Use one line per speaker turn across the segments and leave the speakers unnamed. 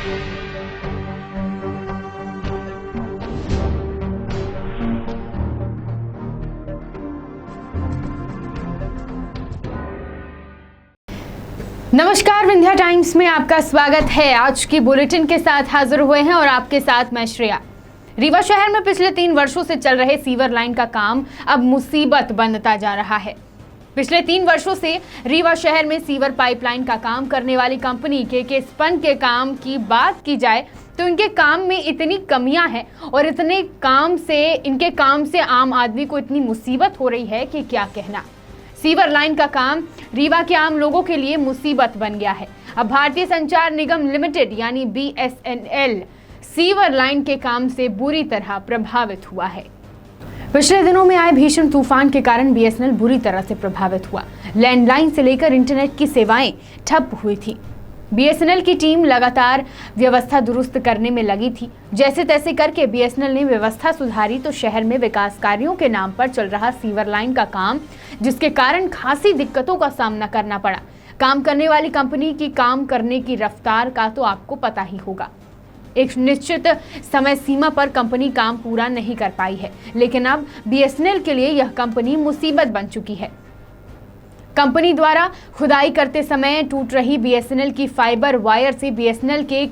नमस्कार, विंध्या टाइम्स में आपका स्वागत है। आज की बुलेटिन के साथ हाजिर हुए हैं और आपके साथ मैं श्रेया। रीवा शहर में पिछले 3 वर्षों से चल रहे सीवर लाइन का काम अब मुसीबत बनता जा रहा है। पिछले 3 वर्षों से रीवा शहर में सीवर पाइपलाइन का काम करने वाली कंपनी के स्पन के काम की बात की जाए तो इनके काम में इतनी कमियां हैं और इनके काम से आम आदमी को इतनी मुसीबत हो रही है कि क्या कहना। सीवर लाइन का काम रीवा के आम लोगों के लिए मुसीबत बन गया है। अब भारतीय संचार निगम लिमिटेड यानी BSNL सीवर लाइन के काम से बुरी तरह प्रभावित हुआ है। पिछले दिनों में आए भीषण तूफान के कारण BSNL बुरी तरह से प्रभावित हुआ। लैंडलाइन से लेकर इंटरनेट की सेवाएं ठप हुई थी। BSNL की टीम लगातार व्यवस्था दुरुस्त करने में लगी थी। जैसे तैसे करके BSNL ने व्यवस्था सुधारी तो शहर में विकास कार्यों के नाम पर चल रहा सीवर लाइन का काम, जिसके कारण खासी दिक्कतों का सामना करना पड़ा। काम करने वाली कंपनी की काम करने की रफ्तार का तो आपको पता ही होगा। एक निश्चित समय सीमा पर कंपनी काम पूरा नहीं कर पाई है, लेकिन अब BSNL के लिए यह कंपनी मुसीबत बन चुकी है। कंपनी द्वारा खुदाई करते समय टूट रही BSNL की फाइबर वायर से BSNL के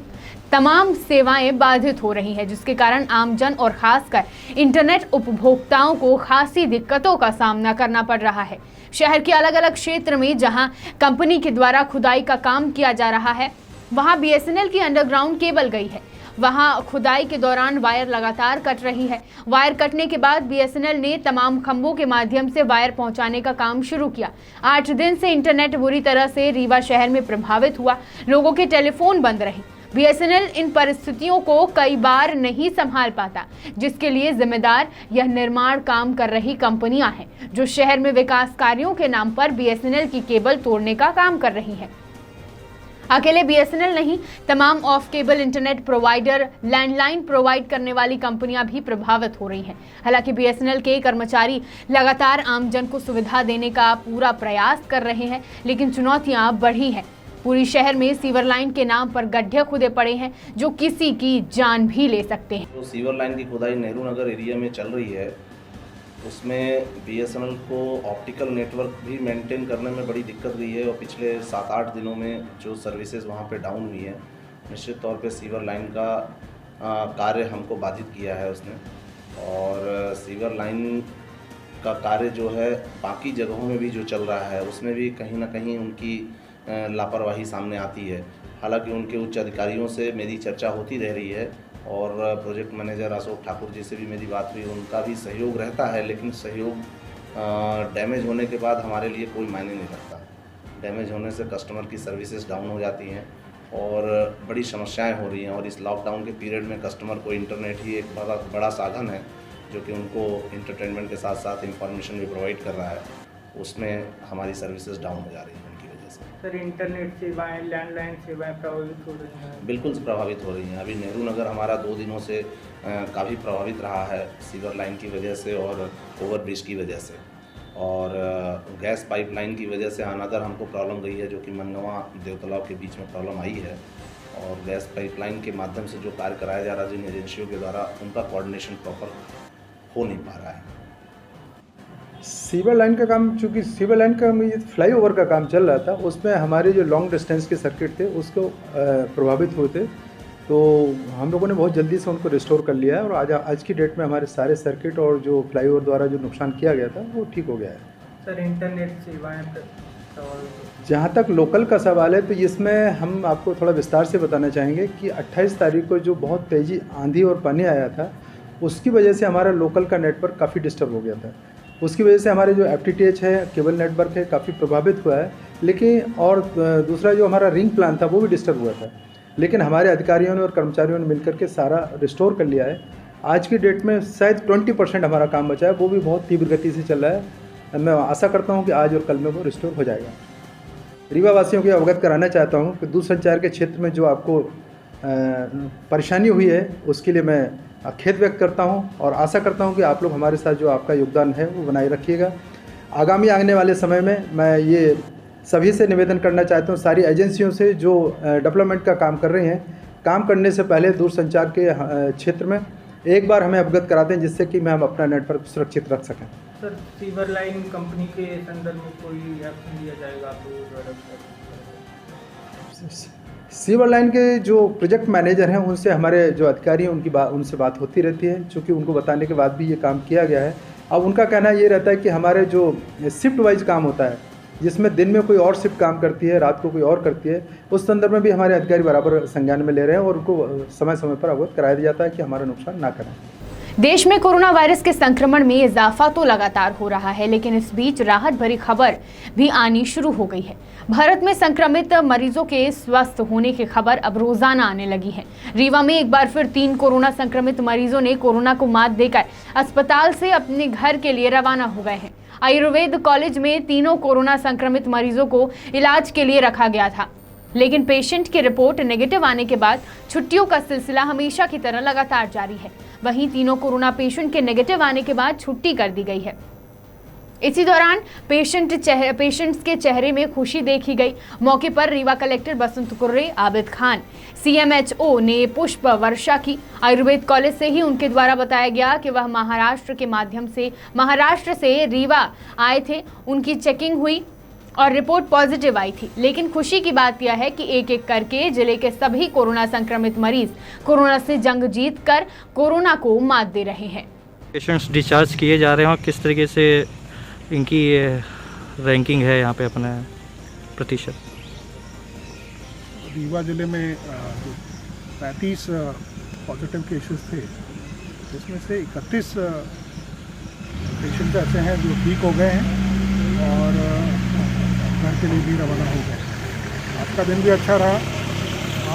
तमाम सेवाएं बाधित हो रही हैं, जिसके कारण आमजन और खासकर इंटरनेट उपभोक्ताओं को खासी दिक्कतों का सामना करना पड़ रहा है। शहर के अलग अलग क्षेत्र में जहां कंपनी के द्वारा खुदाई का काम किया जा रहा है, वहां BSNL की अंडरग्राउंड केबल गई है। वहां खुदाई के दौरान वायर लगातार कट रही है। वायर कटने के बाद BSNL ने तमाम खंभों के माध्यम से वायर पहुंचाने का काम शुरू किया। 8 दिन से इंटरनेट बुरी तरह से रीवा शहर में प्रभावित हुआ। लोगों के टेलीफोन बंद रहे। BSNL इन परिस्थितियों को कई बार नहीं संभाल पाता, जिसके लिए जिम्मेदार यह निर्माण काम कर रही कंपनियां हैं, जो शहर में विकास कार्यों के नाम पर BSNL की केबल तोड़ने का काम कर रही है। अकेले BSNL नहीं, तमाम of cable internet provider, landline provide करने वाली कंपनियां भी प्रभावित हो रही हैं। हालांकि BSNL के कर्मचारी लगातार आमजन को सुविधा देने का पूरा प्रयास कर रहे हैं, लेकिन चुनौतियां बढ़ी हैं। पूरी शहर में सीवर लाइन के नाम पर गड्ढे खुदे पड़े हैं, जो किसी की जान भी ले सकते हैं।
तो सीवर लाइन की खुदाई नेहरू नगर एरिया में चल रही है, उसमें BSNL को ऑप्टिकल नेटवर्क भी मेंटेन करने में बड़ी दिक्कत गई है और पिछले 7-8 दिनों में जो सर्विसेज वहाँ पे डाउन हुई है, निश्चित तौर पे सीवर लाइन का कार्य हमको बाधित किया है उसने। और सीवर लाइन का कार्य जो है बाकी जगहों में भी जो चल रहा है, उसमें भी कहीं ना कहीं उनकी लापरवाही सामने आती है। हालांकि उनके उच्च अधिकारियों से मेरी चर्चा होती रह रही है और प्रोजेक्ट मैनेजर अशोक ठाकुर जी से भी मेरी बात हुई, उनका भी सहयोग रहता है, लेकिन सहयोग डैमेज होने के बाद हमारे लिए कोई मायने नहीं रखता। डैमेज होने से कस्टमर की सर्विसेज डाउन हो जाती हैं और बड़ी समस्याएं हो रही हैं। और इस लॉकडाउन के पीरियड में कस्टमर को इंटरनेट ही एक बड़ा साधन है, जो कि उनको इंटरटेनमेंट के साथ साथ इंफॉर्मेशन भी प्रोवाइड कर रहा है। उसमें हमारी सर्विसेज डाउन हो जा रही हैं उनकी वजह से।
सर, इंटरनेट सेवाएं, लैंडलाइन सेवाएं प्रभावित हो रही हैं?
बिल्कुल प्रभावित हो रही हैं। अभी नेहरू नगर हमारा 2 दिनों से काफ़ी प्रभावित रहा है सीवर लाइन की वजह से और ओवरब्रिज की वजह से। और गैस पाइपलाइन की वजह से अनदर हमको प्रॉब्लम गई है, जो कि मनगवा देवतलाव के बीच में प्रॉब्लम आई है। और गैस पाइपलाइन के माध्यम से जो कार्य कराया जा रहा है जिन एजेंसियों के द्वारा, उनका कोऑर्डिनेशन प्रॉपर हो नहीं पा रहा है।
सीवर लाइन का काम, चूँकि सीवर लाइन का फ्लाईओवर का काम चल रहा था, उसमें हमारे जो लॉन्ग डिस्टेंस के सर्किट थे उसको प्रभावित हुए थे, तो हम लोगों ने बहुत जल्दी से उनको रिस्टोर कर लिया है। और आज की डेट में हमारे सारे सर्किट और जो फ्लाईओवर द्वारा जो नुकसान किया गया था वो ठीक हो गया है।
सर, इंटरनेट सेवाएं
जहाँ तक लोकल का सवाल है, तो इसमें हम आपको थोड़ा विस्तार से बताना चाहेंगे कि 28 तारीख को जो बहुत तेज़ी आंधी और पानी आया था, उसकी वजह से हमारा लोकल का नेटवर्क काफ़ी डिस्टर्ब हो गया था। उसकी वजह से हमारे जो FTTH है, केबल नेटवर्क है, काफ़ी प्रभावित हुआ है। लेकिन और दूसरा जो हमारा रिंग प्लान था वो भी डिस्टर्ब हुआ था, लेकिन हमारे अधिकारियों ने और कर्मचारियों ने मिलकर के सारा रिस्टोर कर लिया है। आज की डेट में शायद 20% हमारा काम बचा है, वो भी बहुत तीव्र गति से चल रहा है। मैं आशा करता हूँ कि आज और कल में वो रिस्टोर हो जाएगा। रीवा वासियों को अवगत कराना चाहता हूँ कि दूरसंचार के क्षेत्र में जो आपको परेशानी हुई है, उसके लिए मैं खेद व्यक्त करता हूं और आशा करता हूं कि आप लोग हमारे साथ जो आपका योगदान है वो बनाए रखिएगा। आगामी आने वाले समय में मैं ये सभी से निवेदन करना चाहता हूं, सारी एजेंसियों से जो डेवलपमेंट का काम कर रही हैं, काम करने से पहले दूरसंचार के क्षेत्र में एक बार हमें अवगत कराते हैं, जिससे कि हम अपना नेटवर्क सुरक्षित रख सकें।
सर सीवर लाइन कंपनी के संदर्भ में कोई एक्शन लिया जाएगा आप लोगों द्वारा?
सीवर लाइन के जो प्रोजेक्ट मैनेजर हैं उनसे हमारे जो अधिकारी हैं उनसे बात होती रहती है, चूँकि उनको बताने के बाद भी ये काम किया गया है। अब उनका कहना ये रहता है कि हमारे जो शिफ्ट वाइज काम होता है, जिसमें दिन में कोई और शिफ्ट काम करती है, रात को कोई और करती है, उस संदर्भ में भी हमारे अधिकारी बराबर संज्ञान में ले रहे हैं और उनको समय समय पर अवगत कराया जाता है कि हमारा नुकसान ना करें।
देश में कोरोना वायरस के संक्रमण में इजाफा तो लगातार हो रहा है, लेकिन इस बीच राहत भरी खबर भी आनी शुरू हो गई है। भारत में संक्रमित मरीजों के स्वस्थ होने की खबर अब रोजाना आने लगी है। रीवा में एक बार फिर 3 कोरोना संक्रमित मरीजों ने कोरोना को मात देकर अस्पताल से अपने घर के लिए रवाना हो गए हैं। आयुर्वेद कॉलेज में तीनों कोरोना संक्रमित मरीजों को इलाज के लिए रखा गया था, लेकिन पेशेंट की रिपोर्ट नेगेटिव आने के बाद छुट्टियों का सिलसिला हमेशा की तरह लगातार जारी है। वहीं तीनों कोरोना पेशेंट के नेगेटिव आने के बाद छुट्टी कर दी गई है। इसी दौरान पेशेंट्स के चेहरे में खुशी देखी गई। मौके पर रीवा कलेक्टर बसंत कुर्रे, आबिद खान, CMHO ने पुष्प वर्षा की। आयुर्वेद कॉलेज से ही उनके द्वारा बताया गया कि वह महाराष्ट्र से रीवा आए थे। उनकी चेकिंग हुई और रिपोर्ट पॉजिटिव आई थी, लेकिन खुशी की बात यह है कि एक एक करके जिले के सभी कोरोना संक्रमित मरीज कोरोना से जंग जीत कर कोरोना को मात दे रहे हैं।
पेशेंट्स डिस्चार्ज किए जा रहे हैं और किस तरीके से इनकी रैंकिंग है यहाँ पे अपना प्रतिशत?
रीवा ज़िले में जो 35 पॉजिटिव केसेस थे, जिसमें से 31 पेशेंट ऐसे हैं जो ठीक हो गए हैं और घर के लिए भी रवाना हो गए। आज का दिन भी अच्छा रहा।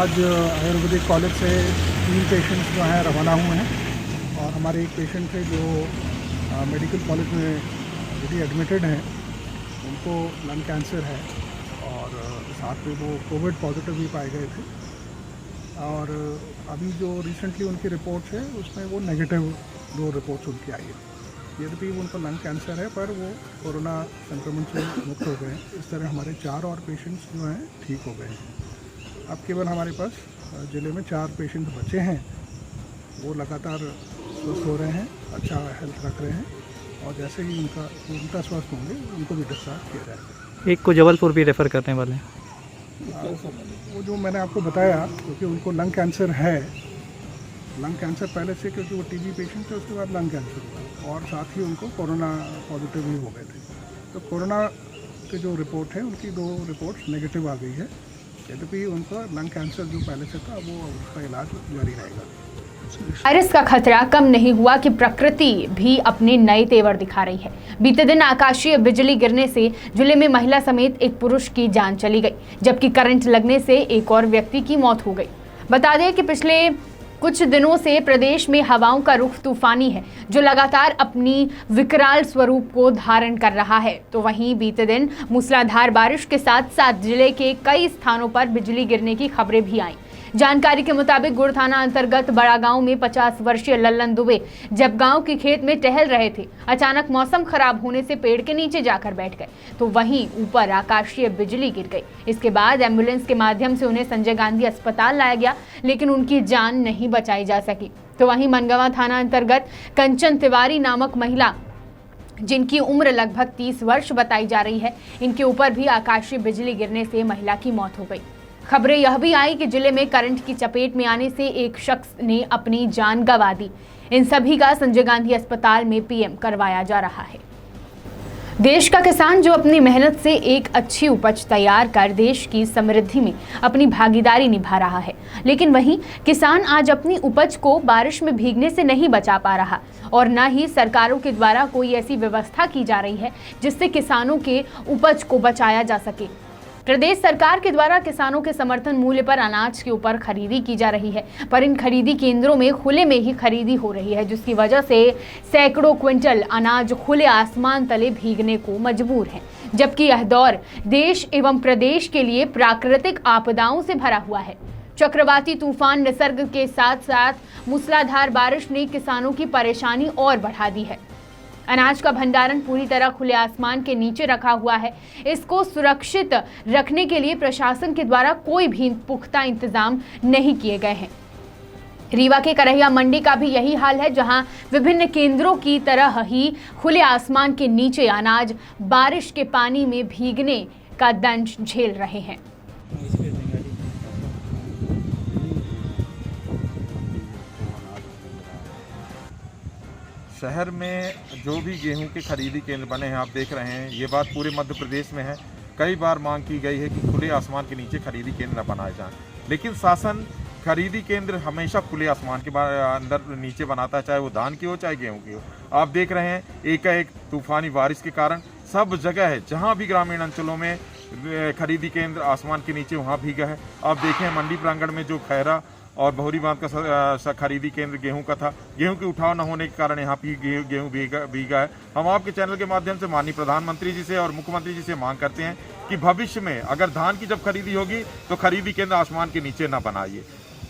आज आयुर्वेदिक कॉलेज से 3 पेशेंट्स जो हैं रवाना हुए हैं और हमारे एक पेशेंट थे जो मेडिकल कॉलेज में यदि एडमिटेड हैं, उनको लंग कैंसर है और साथ में वो कोविड पॉजिटिव भी पाए गए थे। और अभी जो रिसेंटली उनकी रिपोर्ट्स है उसमें वो नेगेटिव 2 रिपोर्ट्स उनकी आई है। यद्यपि उनको लंग कैंसर है पर वो कोरोना संक्रमण से मुक्त हो गए हैं। इस तरह हमारे 4 और पेशेंट्स जो हैं ठीक हो गए हैं। अब केवल हमारे पास ज़िले में 4 पेशेंट बचे हैं, वो लगातार स्वस्थ हो रहे हैं, अच्छा हेल्थ रख रहे हैं और जैसे ही उनका स्वस्थ होंगे उनको भी डिस्चार्ज किया जाएगा।
एक को जबलपुर भी रेफ़र करने वाले हैं।
वो जो मैंने आपको बताया, क्योंकि उनको लंग कैंसर है, लंग कैंसर पहले से, क्योंकि वो TB पेशेंट थे, उसके बाद लंग कैंसर हुआ और साथ ही उनको कोरोना पॉजिटिव भी हो गए थे। तो कोरोना के जो रिपोर्ट है उनकी 2 रिपोर्ट्स नेगेटिव आ गई है। यद्यपि उनका लंग कैंसर जो पहले से था वो उसका इलाज जारी रहेगा।
वायरस का खतरा कम नहीं हुआ कि प्रकृति भी अपने नए तेवर दिखा रही है। बीते दिन आकाशीय बिजली गिरने से जिले में महिला समेत एक पुरुष की जान चली गई, जबकि करंट लगने से एक और व्यक्ति की मौत हो गई। बता दें कि पिछले कुछ दिनों से प्रदेश में हवाओं का रुख तूफानी है, जो लगातार अपनी विकराल स्वरूप को धारण कर रहा है। तो वहीं बीते दिन मूसलाधार बारिश के साथ साथ जिले के कई स्थानों पर बिजली गिरने की खबरें भी आईं। जानकारी के मुताबिक गुड़ थाना अंतर्गत बड़ा गांव में 50 वर्षीय लल्लन दुबे जब गांव के खेत में टहल रहे थे, अचानक मौसम खराब होने से पेड़ के नीचे जाकर बैठ गए, तो वहीं ऊपर आकाशीय बिजली गिर गई। इसके बाद एम्बुलेंस के माध्यम से उन्हें संजय गांधी अस्पताल लाया गया, लेकिन उनकी जान नहीं बचाई जा सकी। तो वहीं मनगवा थाना अंतर्गत कंचन तिवारी नामक महिला, जिनकी उम्र लगभग 30 वर्ष बताई जा रही है, इनके ऊपर भी आकाशीय बिजली गिरने से महिला की मौत हो गई। खबरें यह भी आई कि जिले में करंट की चपेट में आने से एक शख्स ने अपनी जान गंवा दी। इन सभी का संजय गांधी अस्पताल में PM करवाया जा रहा है। देश का किसान जो अपनी मेहनत से एक अच्छी उपज तैयार कर देश की समृद्धि में अपनी भागीदारी निभा रहा है, लेकिन वहीं किसान आज अपनी उपज को बारिश में भीगने से नहीं बचा पा रहा और न ही सरकारों के द्वारा कोई ऐसी व्यवस्था की जा रही है जिससे किसानों के उपज को बचाया जा सके। प्रदेश सरकार के द्वारा किसानों के समर्थन मूल्य पर अनाज के ऊपर खरीदी की जा रही है, पर इन खरीदी केंद्रों में खुले में ही खरीदी हो रही है, जिसकी वजह से सैकड़ों क्विंटल अनाज खुले आसमान तले भीगने को मजबूर है। जबकि यह दौर देश एवं प्रदेश के लिए प्राकृतिक आपदाओं से भरा हुआ है। चक्रवाती तूफान निसर्ग के साथ साथ मूसलाधार बारिश ने किसानों की परेशानी और बढ़ा दी है। अनाज का भंडारण पूरी तरह खुले आसमान के नीचे रखा हुआ है। इसको सुरक्षित रखने के लिए प्रशासन के द्वारा कोई भी पुख्ता इंतजाम नहीं किए गए हैं। रीवा के करहिया मंडी का भी यही हाल है, जहां विभिन्न केंद्रों की तरह ही खुले आसमान के नीचे अनाज बारिश के पानी में भीगने का दंश झेल रहे हैं।
शहर में जो भी गेहूं के खरीदी केंद्र बने हैं, आप देख रहे हैं, ये बात पूरे मध्य प्रदेश में है। कई बार मांग की गई है कि खुले आसमान के नीचे खरीदी केंद्र न बनाए जाएं, लेकिन शासन खरीदी केंद्र हमेशा खुले आसमान के अंदर नीचे बनाता है, चाहे वो धान की हो चाहे गेहूं की हो। आप देख रहे हैं एकाएक तूफानी बारिश के कारण सब जगह है, जहां भी ग्रामीण अंचलों में खरीदी केंद्र आसमान के नीचे वहां भीगा है। आप देखें मंडी प्रांगण में जो खैरा और बहुरी बांध का खरीदी केंद्र गेहूं का था, गेहूं के उठाव न होने के कारण यहाँ भी गेहूं भीगा है। हम आपके चैनल के माध्यम से माननीय प्रधानमंत्री जी से और मुख्यमंत्री जी से मांग करते हैं कि भविष्य में अगर धान की जब खरीदी होगी तो खरीदी केंद्र आसमान के नीचे न बनाइए।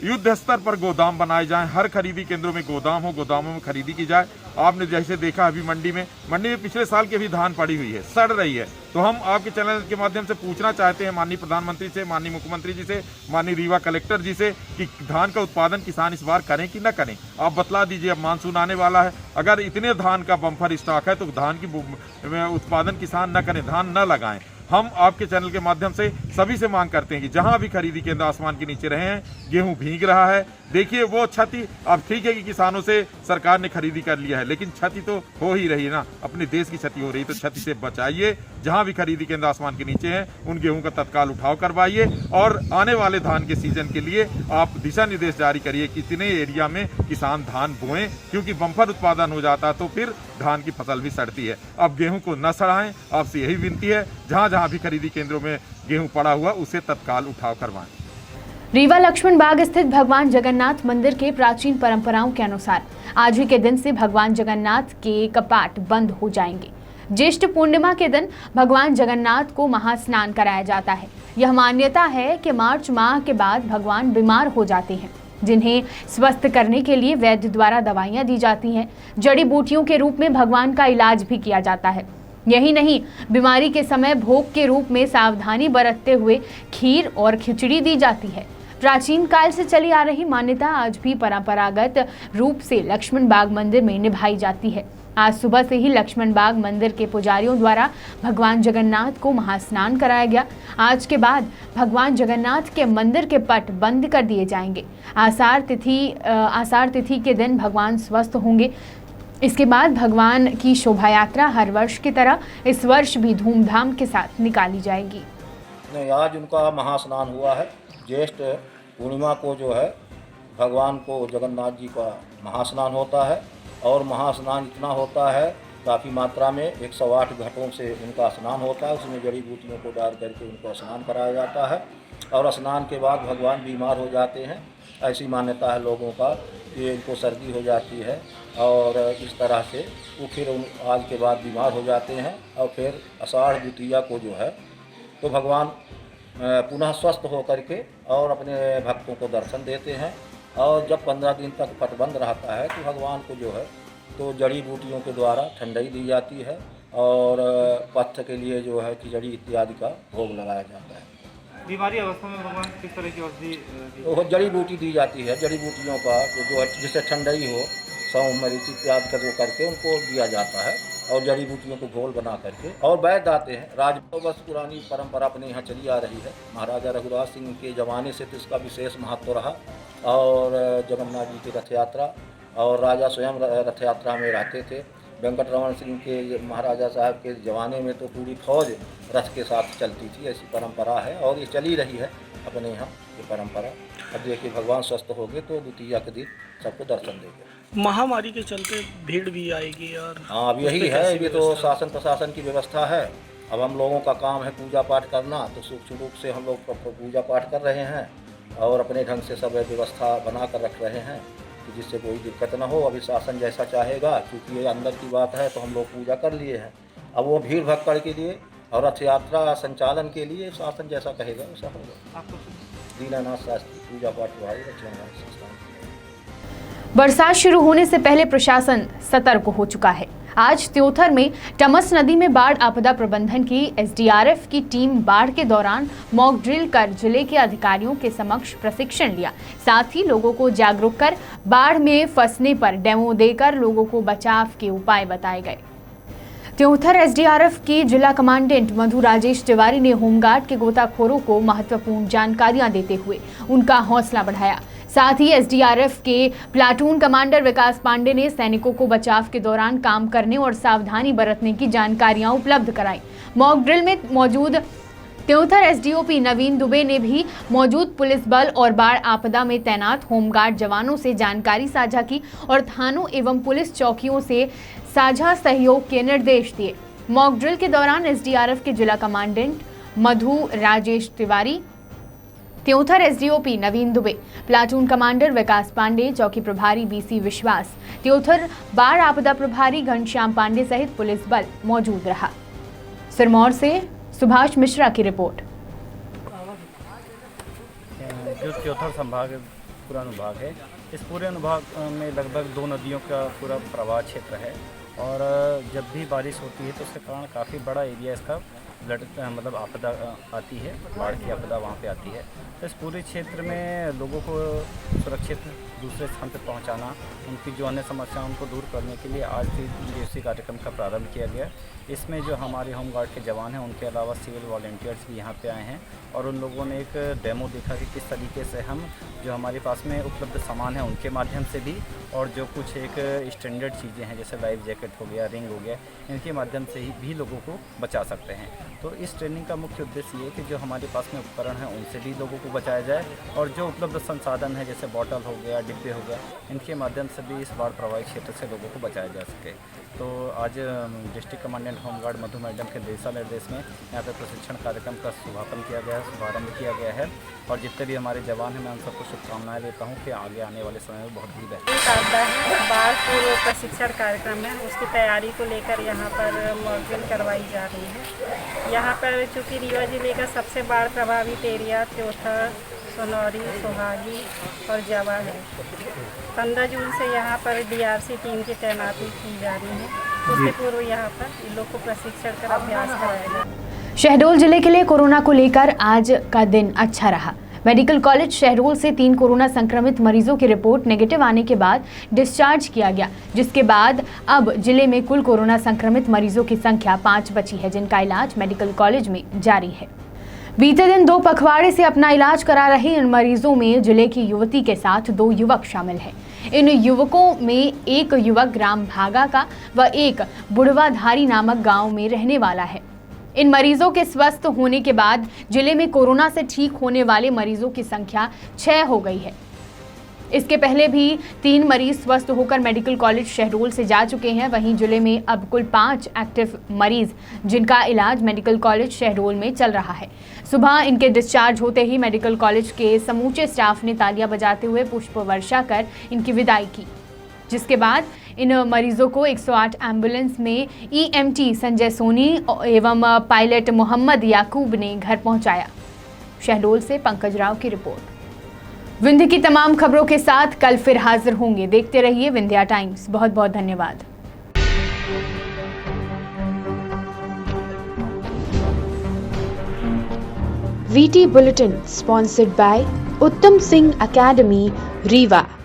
युद्ध स्तर पर गोदाम बनाए जाएं, हर खरीदी केंद्रों में गोदाम हो, गोदामों में खरीदी की जाए। आपने जैसे देखा अभी मंडी में पिछले साल की भी धान पड़ी हुई है, सड़ रही है। तो हम आपके चैनल के माध्यम से पूछना चाहते हैं माननीय प्रधानमंत्री से, माननीय मुख्यमंत्री जी से, माननीय रीवा कलेक्टर जी से कि धान का उत्पादन किसान इस बार करें कि न करें। आप बतला दीजिए, अब मानसून आने वाला है, अगर इतने धान का बम्पर स्टॉक है तो धान की उत्पादन किसान न करें, धान न लगाएं। हम आपके चैनल के माध्यम से सभी से मांग करते हैं कि जहां भी खरीदी केंद्र आसमान के नीचे रहे हैं, गेहूं भीग रहा है, देखिए वो क्षति, अब ठीक है कि किसानों से सरकार ने खरीदी कर लिया है, लेकिन क्षति तो हो ही रही है ना, अपने देश की क्षति हो रही है। तो क्षति से बचाइए, जहां भी खरीदी केंद्र आसमान के नीचे हैं उन गेहूं का तत्काल उठाव करवाइए और आने वाले धान के सीजन के लिए आप दिशा निर्देश जारी करिए कि इतने एरिया में किसान धान बोएं, क्योंकि बम्पर उत्पादन हो जाता है तो फिर धान की फसल भी सड़ती है। अब गेहूं को न सड़ाएं, आपसे यही विनती है, जहां जहां भी खरीदी केंद्रों में गेहूं पड़ा हुआ उसे तत्काल उठाव करवाएं।
रीवा लक्ष्मण बाग स्थित भगवान जगन्नाथ मंदिर के प्राचीन परंपराओं के अनुसार आज ही के दिन से भगवान जगन्नाथ के कपाट बंद हो जाएंगे। ज्येष्ठ पूर्णिमा के दिन भगवान जगन्नाथ को महास्नान कराया जाता है। यह मान्यता है कि मार्च माह के बाद भगवान बीमार हो जाते हैं, जिन्हें स्वस्थ करने के लिए वैद्य द्वारा दवाइयां दी जाती हैं। जड़ी बूटियों के रूप में भगवान का इलाज भी किया जाता है। यही नहीं, बीमारी के समय भोग के रूप में सावधानी बरतते हुए खीर और खिचड़ी दी जाती है। प्राचीन काल से चली आ रही मान्यता आज भी परंपरागत रूप से लक्ष्मण बाग मंदिर में निभाई जाती है। आज सुबह से ही लक्ष्मण बाग मंदिर के पुजारियों द्वारा भगवान जगन्नाथ को महास्नान कराया गया। आज के बाद भगवान जगन्नाथ के मंदिर के पट बंद कर दिए जाएंगे। आषाढ़ तिथि के दिन भगवान स्वस्थ होंगे। इसके बाद भगवान की शोभा यात्रा हर वर्ष की तरह इस वर्ष भी धूमधाम के साथ निकाली जाएगी।
आज उनका महास्नान हुआ है। ज्येष्ठ पूर्णिमा को जो है भगवान को जगन्नाथ जी का महास्नान होता है और महास्नान इतना होता है, काफ़ी मात्रा में 108 घाटों से उनका स्नान होता है। उसमें जड़ी बूटियों को डाल करके उनको स्नान कराया जाता है और स्नान के बाद भगवान बीमार हो जाते हैं। ऐसी मान्यता है लोगों का कि इनको सर्दी हो जाती है और इस तरह से वो फिर आज के बाद बीमार हो जाते हैं और फिर आषाढ़ द्वितीया को जो है तो भगवान पुनः स्वस्थ होकर के और अपने भक्तों को दर्शन देते हैं। और जब 15 दिन तक पट बंद रहता है तो भगवान को जो है तो जड़ी बूटियों के द्वारा ठंडाई दी जाती है और पथ्य के लिए जो है खिचड़ी इत्यादि का भोग लगाया जाता है।
बीमारी अवस्था में भगवान किस तरह की औषधि
तो जड़ी बूटी दी जाती है, जड़ी बूटियों का जो जिससे ठंडाई हो, सौंफ मरीच इत्यादि का जो करके उनको दिया जाता है और जड़ी बूटियों को घोल बना करके और वैद्य आते हैं। बस पुरानी परंपरा अपने यहाँ चली आ रही है। महाराजा रघुराज सिंह के ज़माने से तो इसका विशेष महत्व रहा और जगन्नाथ जी की रथ यात्रा और राजा स्वयं रथ यात्रा में रहते थे। वेंकटरमण सिंह के महाराजा साहब के ज़माने में तो पूरी फौज रथ के साथ चलती थी। ऐसी परंपरा है और ये चली रही है अपने यहाँ ये परंपरा। अब देखिए भगवान स्वस्थ हो गए तो द्वितीया के दिन सबको दर्शन देंगे।
महामारी के चलते भीड़ भी आएगी और
हाँ, अब यही है, ये तो शासन प्रशासन की व्यवस्था है। अब हम लोगों का काम है पूजा पाठ करना, तो सूक्ष्म रूप से हम लोग पूजा पाठ कर रहे हैं और अपने ढंग से सब व्यवस्था बना कर रख रहे हैं कि जिससे कोई दिक्कत ना हो। अभी शासन जैसा चाहेगा, क्योंकि ये अंदर की बात है, तो हम लोग पूजा कर लिए हैं। अब वो भीड़ भक्कड़ के लिए और रथ यात्रा संचालन के लिए शासन जैसा कहेगा वैसा होगा। दीनानाथ शास्त्री पूजा पाठ विभाग संस्थान।
बरसात शुरू होने से पहले प्रशासन सतर्क हो चुका है। आज त्योथर में टमस नदी में बाढ़ आपदा प्रबंधन की एसडीआरएफ की टीम बाढ़ के दौरान मॉक ड्रिल कर जिले के अधिकारियों के समक्ष प्रशिक्षण लिया। साथ ही लोगों को जागरूक कर बाढ़ में फंसने पर डेमो देकर लोगों को बचाव के उपाय बताए गए। त्योथर एसडीआरएफ की जिला कमांडेंट मधु राजेश तिवारी ने होमगार्ड के गोताखोरों को महत्वपूर्ण जानकारियां देते हुए उनका हौसला बढ़ाया। साथ ही एसडीआरएफ के प्लाटून कमांडर विकास पांडे ने सैनिकों को बचाव के दौरान काम करने और सावधानी बरतने की जानकारियां उपलब्ध कराई। मॉक ड्रिल में मौजूद त्योथर एसडीओपी नवीन दुबे ने भी मौजूद पुलिस बल और बाढ़ आपदा में तैनात होमगार्ड जवानों से जानकारी साझा की और थानों एवं पुलिस चौकियों से साझा सहयोग के निर्देश दिए। मॉक ड्रिल के दौरान एसडीआरएफ के जिला कमांडेंट मधु राजेश तिवारी, त्योथर एसडीओपी नवीन दुबे, प्लाटून कमांडर विकास पांडे, चौकी प्रभारी बीसी विश्वास, त्योथर बाढ़ आपदा प्रभारी घनश्याम पांडे सहित पुलिस बल मौजूद रहा। सिरमौर से सुभाष मिश्रा की रिपोर्ट।
जो त्योथर संभाग पूरा अनुभाग है, इस पूरे अनुभाग में लगभग 2 नदियों का पूरा प्रवाह क्षेत्र है और जब भी बारिश होती है तो उसके कारण काफ़ी बड़ा एरिया इसका मतलब आपदा आती है, बाढ़ की आपदा वहाँ पे आती है। तो इस पूरे क्षेत्र में लोगों को सुरक्षित दूसरे स्थान पर पहुँचाना, उनकी जो अन्य समस्याएं उनको दूर करने के लिए आज भी इसी कार्यक्रम का प्रारंभ किया गया। इसमें जो हमारे होमगार्ड के जवान हैं, उनके अलावा सिविल वॉलंटियर्स भी यहाँ पे आए हैं और उन लोगों ने एक डेमो देखा कि किस तरीके से हम जो हमारे पास में उपलब्ध सामान है उनके माध्यम से भी और जो कुछ एक स्टैंडर्ड चीज़ें हैं जैसे लाइफ जैकेट हो गया, रिंग हो गया, इनके माध्यम से ही भी लोगों को बचा सकते हैं। तो इस ट्रेनिंग का मुख्य उद्देश्य ये है कि जो हमारे पास में उपकरण हैं उनसे भी लोगों को बचाया जाए और जो उपलब्ध संसाधन है जैसे बॉटल हो गया, डिब्बे हो गया, इनके माध्यम से भी इस बाढ़ प्रभावित क्षेत्र से लोगों को बचाया जा सके। तो आज डिस्ट्रिक्ट कमांडेंट होमगार्ड मधु मैडम के दिशा निर्देश में यहाँ पर प्रशिक्षण कार्यक्रम का शुभारंभ किया गया है और जितने भी हमारे जवान हैं मैं उन सबको शुभकामनाएं देता हूँ कि आगे आने वाले समय में बहुत ही बेहतर
बाढ़ पूर्व प्रशिक्षण कार्यक्रम है, उसकी तैयारी को लेकर यहाँ पर मॉक ड्रिल करवाई जा रही है। यहाँ पर चूँकि रीवा जिले का सबसे बाढ़ प्रभावित एरिया त्योथर, सोनौरी, सोहागी और जावा है। 15 जून से यहाँ पर डीआरसी टीम की तैनाती की जा रही है। उससे पूर्व यहाँ पर इन लोग को प्रशिक्षण कर अभ्यास कराया जाए।
शहडोल जिले के लिए कोरोना को लेकर आज का दिन अच्छा रहा। मेडिकल कॉलेज शहडोल से 3 कोरोना संक्रमित मरीजों की रिपोर्ट नेगेटिव आने के बाद डिस्चार्ज किया गया, जिसके बाद अब जिले में कुल कोरोना संक्रमित मरीजों की संख्या 5 बची है, जिनका इलाज मेडिकल कॉलेज में जारी है। बीते दिन 2 पखवाड़े से अपना इलाज करा रहे इन मरीजों में जिले की युवती के साथ 2 युवक शामिल हैं। इन युवकों में एक युवक ग्राम भागा का व एक बुढ़वाधारी नामक गांव में रहने वाला है। इन मरीजों के स्वस्थ होने के बाद जिले में कोरोना से ठीक होने वाले मरीजों की संख्या 6 हो गई है। इसके पहले भी 3 मरीज स्वस्थ होकर मेडिकल कॉलेज शहडोल से जा चुके हैं। वहीं जिले में अब कुल 5 एक्टिव मरीज जिनका इलाज मेडिकल कॉलेज शहडोल में चल रहा है। सुबह इनके डिस्चार्ज होते ही मेडिकल कॉलेज के समूचे स्टाफ ने तालियां बजाते हुए पुष्प वर्षा कर इनकी विदाई की, जिसके बाद इन मरीजों को 108 एम्बुलेंस में ईएमटी संजय सोनी एवं पायलट मोहम्मद याकूब ने घर पहुंचाया। शहडोल से पंकज राव की रिपोर्ट। विंध्य की तमाम खबरों के साथ कल फिर हाजिर होंगे। देखते रहिए विंध्या टाइम्स। बहुत बहुत धन्यवाद।
VT Bulletin sponsored by Uttam Singh Academy, Rewa.